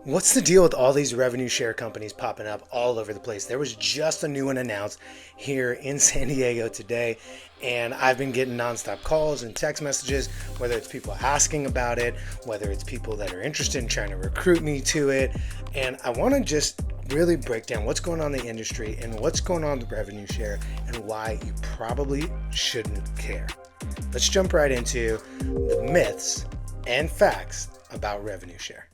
What's the deal with all these revenue share companies popping up all over the place? There was just a new one announced here in San Diego today, and I've been getting nonstop calls and text messages, whether it's people asking about it, whether it's people that are interested in trying to recruit me to it. And I want to just really break down what's going on in the industry and what's going on with revenue share and why you probably shouldn't care. Let's jump right into the myths and facts about revenue share.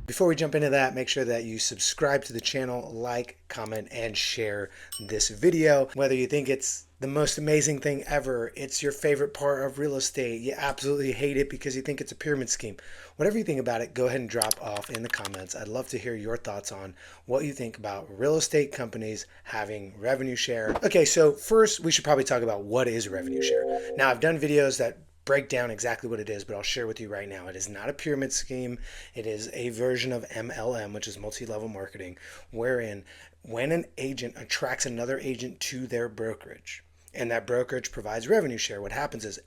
Before we jump into that, make sure that you subscribe to the channel, like, comment, and share this video. Whether you think it's the most amazing thing ever, it's your favorite part of real estate, you absolutely hate it because you think it's a pyramid scheme, whatever you think about it, go ahead and drop off in the comments. I'd love to hear your thoughts on what you think about real estate companies having revenue share. Okay, so first we should probably talk about what is revenue share. Now, I've done videos that break down exactly what it is, but I'll share with you right now. It is not a pyramid scheme. It is a version of MLM, which is multi-level marketing, wherein when an agent attracts another agent to their brokerage and that brokerage provides revenue share, what happens is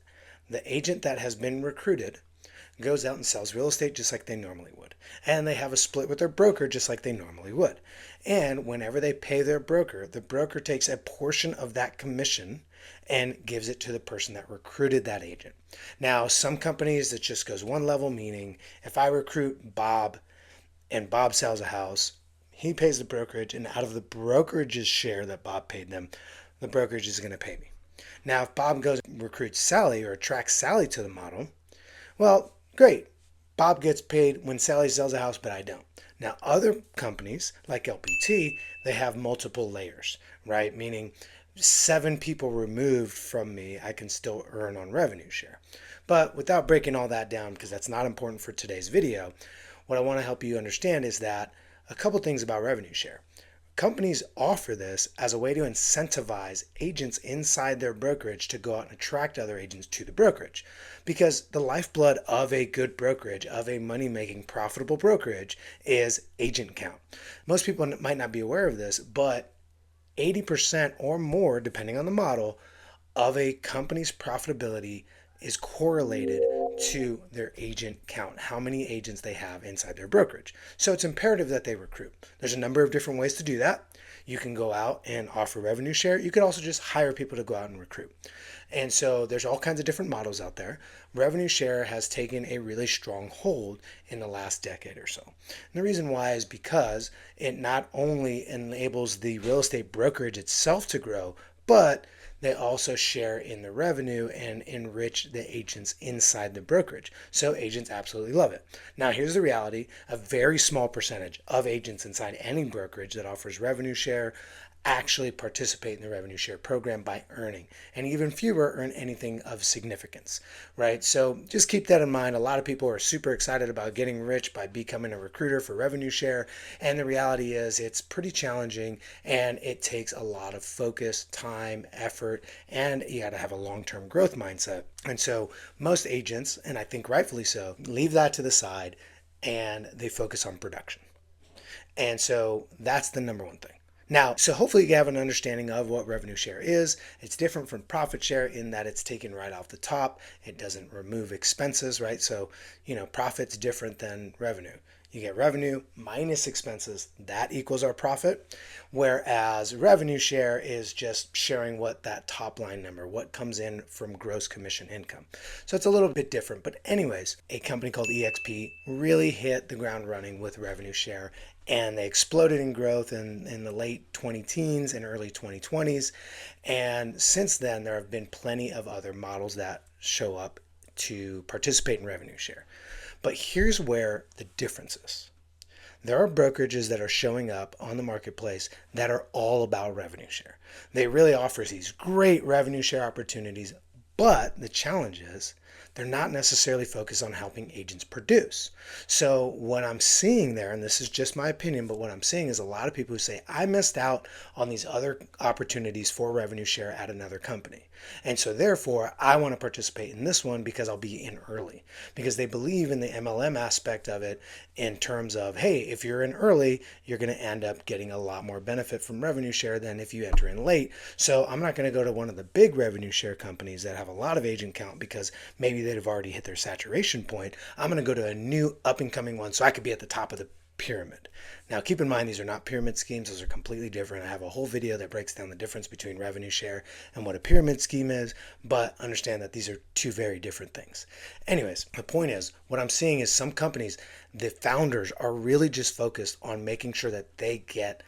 the agent that has been recruited goes out and sells real estate just like they normally would. And they have a split with their broker just like they normally would. And whenever they pay their broker, the broker takes a portion of that commission and gives it to the person that recruited that agent. Now, some companies it just goes one level, meaning if I recruit Bob and Bob sells a house, he pays the brokerage, and out of the brokerage's share that Bob paid them, the brokerage is going to pay me. Now, if Bob goes and recruits Sally or attracts Sally to the model, well, great. Bob gets paid when Sally sells a house, but I don't. Now, other companies like LPT, they have multiple layers, right? Meaning 7 people removed from me, I can still earn on revenue share. But without breaking all that down, because that's not important for today's video, what I want to help you understand is that a couple things about revenue share. Companies offer this as a way to incentivize agents inside their brokerage to go out and attract other agents to the brokerage. Because the lifeblood of a good brokerage, of a money-making, profitable brokerage, is agent count. Most people might not be aware of this, but 80% or more, depending on the model, of a company's profitability is correlated to their agent count, how many agents they have inside their brokerage. So it's imperative that they recruit. There's a number of different ways to do that. You can go out and offer revenue share. You could also just hire people to go out and recruit. And so there's all kinds of different models out there. Revenue share has taken a really strong hold in the last decade or so. And the reason why is because it not only enables the real estate brokerage itself to grow, but they also share in the revenue and enrich the agents inside the brokerage. So agents absolutely love it. Now, here's the reality. A very small percentage of agents inside any brokerage that offers revenue share actually participate in the revenue share program by earning, and even fewer earn anything of significance, right? So just keep that in mind. A lot of people are super excited about getting rich by becoming a recruiter for revenue share, and the reality is it's pretty challenging and it takes a lot of focus, time, effort, and you got to have a long-term growth mindset. And so most agents, and I think rightfully so, leave that to the side and they focus on production. And so that's the number one thing. Now, so hopefully you have an understanding of what revenue share is. It's different from profit share in that it's taken right off the top. It doesn't remove expenses, right? So, profit's different than revenue. You get revenue minus expenses, that equals our profit. Whereas revenue share is just sharing what that top line number, what comes in from gross commission income. So it's a little bit different. But anyways, a company called EXP really hit the ground running with revenue share, and they exploded in growth in the late 20-teens and early 2020s. And since then, there have been plenty of other models that show up to participate in revenue share. But here's where the difference is. There are brokerages that are showing up on the marketplace that are all about revenue share. They really offer these great revenue share opportunities, but the challenge is They're not necessarily focused on helping agents produce. So what I'm seeing there, and this is just my opinion, but what I'm seeing is a lot of people who say, I missed out on these other opportunities for revenue share at another company. And so therefore, I want to participate in this one because I'll be in early. Because they believe in the MLM aspect of it in terms of, hey, if you're in early, you're going to end up getting a lot more benefit from revenue share than if you enter in late. So I'm not going to go to one of the big revenue share companies that have a lot of agent count because maybe they'd have already hit their saturation point. I'm going to go to a new up and coming one so I could be at the top of the pyramid. Now, keep in mind, these are not pyramid schemes. Those are completely different. I have a whole video that breaks down the difference between revenue share and what a pyramid scheme is, but understand that these are two very different things. Anyways, the point is, what I'm seeing is some companies, the founders are really just focused on making sure that they get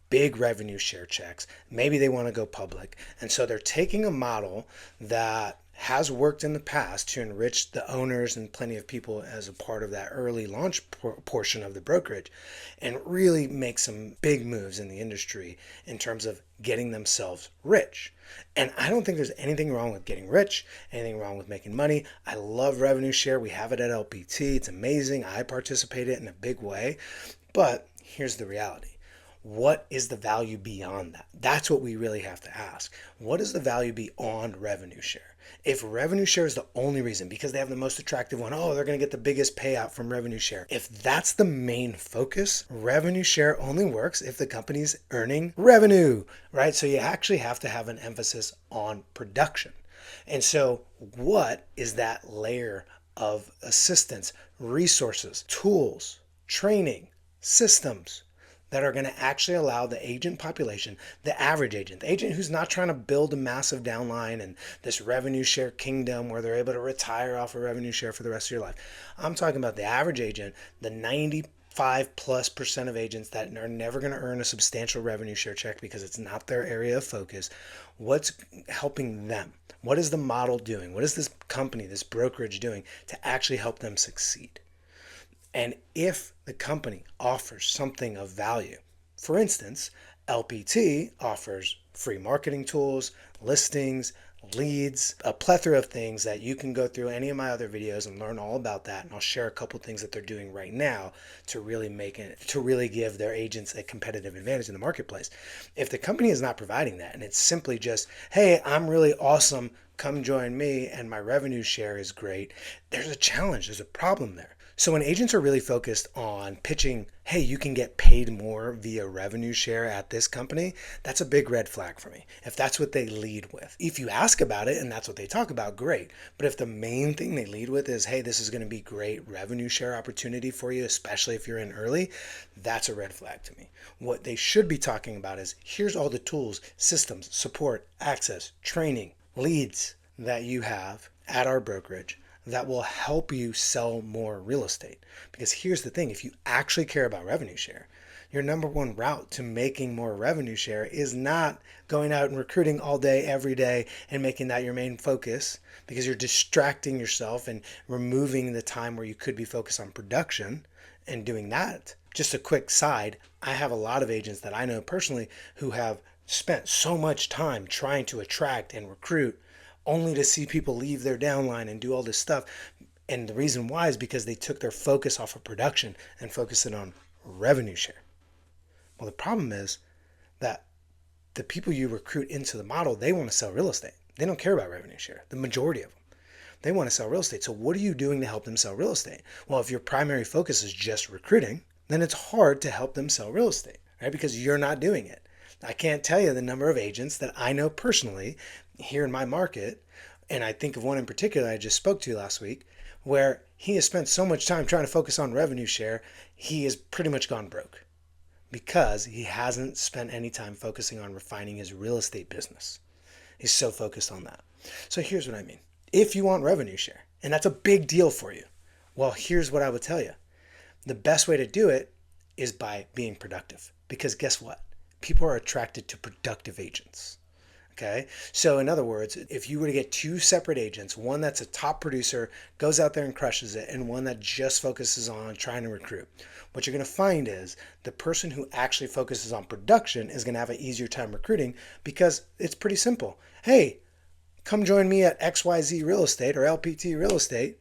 big revenue share checks. Maybe they want to go public. And so they're taking a model that has worked in the past to enrich the owners and plenty of people as a part of that early launch portion of the brokerage and really make some big moves in the industry in terms of getting themselves rich. And I don't think there's anything wrong with getting rich, anything wrong with making money. I love revenue share. We have it at LPT. It's amazing. I participate in it in a big way. But here's the reality. What is the value beyond that? That's what we really have to ask. What is the value beyond revenue share? If revenue share is the only reason, because they have the most attractive one, oh, they're going to get the biggest payout from revenue share. If that's the main focus, revenue share only works if the company's earning revenue, right? So you actually have to have an emphasis on production. And so what is that layer of assistance, resources, tools, training, systems that are going to actually allow the agent population, the average agent, the agent who's not trying to build a massive downline and this revenue share kingdom where they're able to retire off of revenue share for the rest of your life. I'm talking about the average agent, the 95+% of agents that are never going to earn a substantial revenue share check because it's not their area of focus. What's helping them? What is the model doing? What is this company, this brokerage doing to actually help them succeed? And if the company offers something of value, for instance, LPT offers free marketing tools, listings, leads, a plethora of things that you can go through any of my other videos and learn all about that. And I'll share a couple things that they're doing right now to really give their agents a competitive advantage in the marketplace. If the company is not providing that and it's simply just, hey, I'm really awesome, come join me and my revenue share is great, there's a challenge, there's a problem there. So when agents are really focused on pitching, hey, you can get paid more via revenue share at this company, that's a big red flag for me. If that's what they lead with. If you ask about it and that's what they talk about, great. But if the main thing they lead with is, hey, this is going to be great revenue share opportunity for you, especially if you're in early, that's a red flag to me. What they should be talking about is, here's all the tools, systems, support, access, training, leads that you have at our brokerage that will help you sell more real estate. Because here's the thing, if you actually care about revenue share, your number one route to making more revenue share is not going out and recruiting all day, every day, and making that your main focus, because you're distracting yourself and removing the time where you could be focused on production and doing that. Just a quick side, I have a lot of agents that I know personally who have spent so much time trying to attract and recruit only to see people leave their downline and do all this stuff. And the reason why is because they took their focus off of production and focused it on revenue share. Well, the problem is that the people you recruit into the model, they want to sell real estate. They don't care about revenue share, the majority of them. They want to sell real estate. So what are you doing to help them sell real estate? Well, if your primary focus is just recruiting, then it's hard to help them sell real estate, right? Because you're not doing it. I can't tell you the number of agents that I know personally here in my market, and I think of one in particular I just spoke to last week, where he has spent so much time trying to focus on revenue share, he has pretty much gone broke because he hasn't spent any time focusing on refining his real estate business. He's so focused on that. So here's what I mean. If you want revenue share, and that's a big deal for you, well, here's what I would tell you. The best way to do it is by being productive, because guess what? People are attracted to productive agents. Okay. So in other words, if you were to get two separate agents, one that's a top producer, goes out there and crushes it, and one that just focuses on trying to recruit, what you're going to find is the person who actually focuses on production is going to have an easier time recruiting because it's pretty simple. Hey, Come join me at XYZ Real Estate or LPT Real Estate,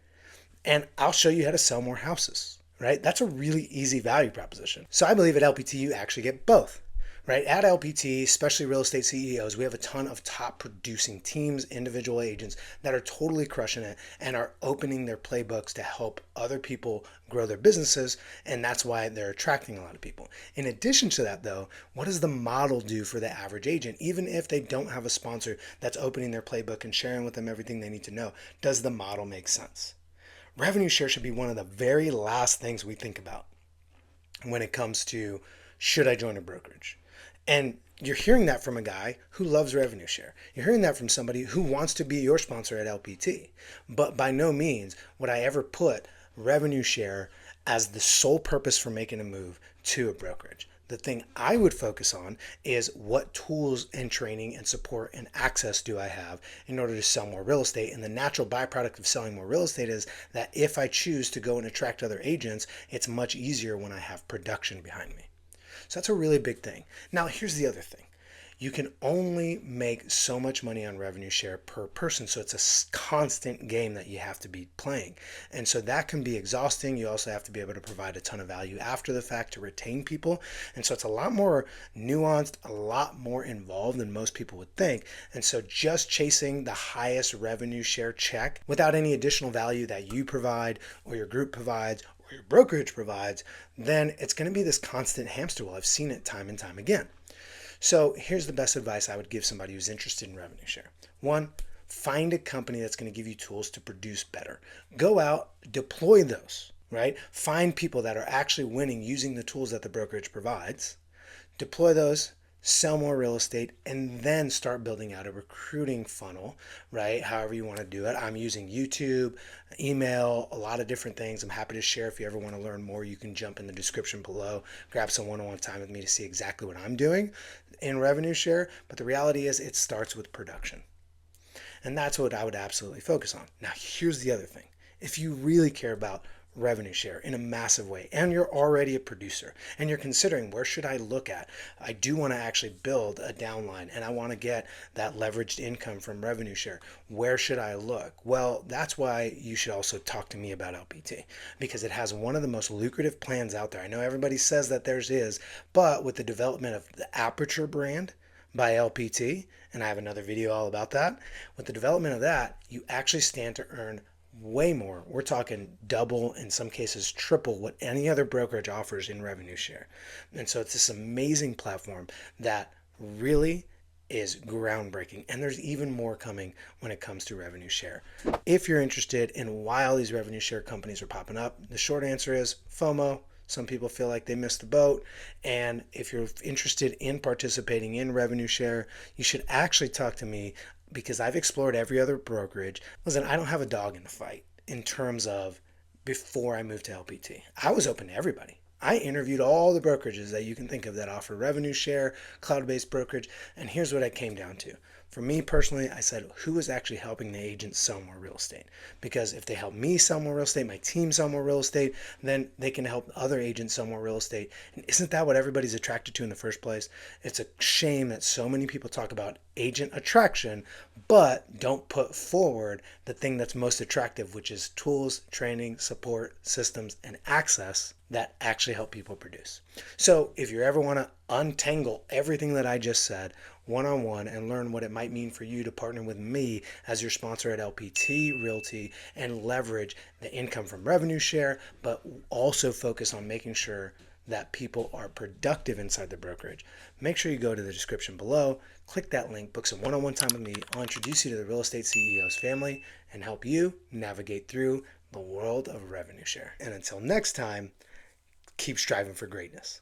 and I'll show you how to sell more houses, right? That's a really easy value proposition. So I believe at LPT you actually get both, right? At LPT, especially real estate CEOs, we have a ton of top producing teams, individual agents that are totally crushing it and are opening their playbooks to help other people grow their businesses, and that's why they're attracting a lot of people. In addition to that, though, what does the model do for the average agent? Even if they don't have a sponsor that's opening their playbook and sharing with them everything they need to know, does the model make sense? Revenue share should be one of the very last things we think about when it comes to should I join a brokerage? And you're hearing that from a guy who loves revenue share. You're hearing that from somebody who wants to be your sponsor at LPT. But by no means would I ever put revenue share as the sole purpose for making a move to a brokerage. The thing I would focus on is what tools and training and support and access do I have in order to sell more real estate. And the natural byproduct of selling more real estate is that if I choose to go and attract other agents, it's much easier when I have production behind me. So that's a really big thing. Now, here's the other thing. You can only make so much money on revenue share per person. So it's a constant game that you have to be playing. And so that can be exhausting. You also have to be able to provide a ton of value after the fact to retain people. And so it's a lot more nuanced, a lot more involved than most people would think. And so just chasing the highest revenue share check without any additional value that you provide or your group provides or your brokerage provides, then it's going to be this constant hamster wheel. I've seen it time and time again. So here's the best advice I would give somebody who's interested in revenue share. One, find a company that's going to give you tools to produce better. Go out, deploy those, right? Find people that are actually winning using the tools that the brokerage provides. Deploy those, sell more real estate, and then start building out a recruiting funnel, right? However you want to do it. I'm using YouTube, email, a lot of different things. I'm happy to share. If you ever want to learn more, you can jump in the description below, grab some one-on-one time with me to see exactly what I'm doing in revenue share. But the reality is it starts with production. And that's what I would absolutely focus on. Now, here's the other thing. If you really care about revenue share in a massive way and you're already a producer and you're considering where should I look at, I do want to actually build a downline and I want to get that leveraged income from revenue share, where should I look? Well, that's why you should also talk to me about LPT, because it has one of the most lucrative plans out there. I know everybody says that theirs is, but with the development of the Aperture brand by LPT, and I have another video all about that, with the development of that, you actually stand to earn way more. We're talking double, in some cases triple, what any other brokerage offers in revenue share. And so it's this amazing platform that really is groundbreaking. And there's even more coming when it comes to revenue share. If you're interested in why all these revenue share companies are popping up, the short answer is FOMO. Some people feel like they missed the boat. And if you're interested in participating in revenue share, you should actually talk to me, because I've explored every other brokerage. Listen, I don't have a dog in the fight in terms of before I moved to LPT. I was open to everybody. I interviewed all the brokerages that you can think of that offer revenue share, cloud-based brokerage, and here's what I came down to. For me personally, I said, who is actually helping the agents sell more real estate? Because if they help me sell more real estate, my team sell more real estate, then they can help other agents sell more real estate. And isn't that what everybody's attracted to in the first place? It's a shame that so many people talk about agent attraction, but don't put forward the thing that's most attractive, which is tools, training, support, systems, and access that actually help people produce. So if you ever want to untangle everything that I just said one-on-one and learn what it might mean for you to partner with me as your sponsor at LPT Realty and leverage the income from revenue share, but also focus on making sure that people are productive inside the brokerage, make sure you go to the description below, click that link, book some one-on-one time with me. I'll introduce you to the Real Estate CEOs family and help you navigate through the world of revenue share. And until next time, keep striving for greatness.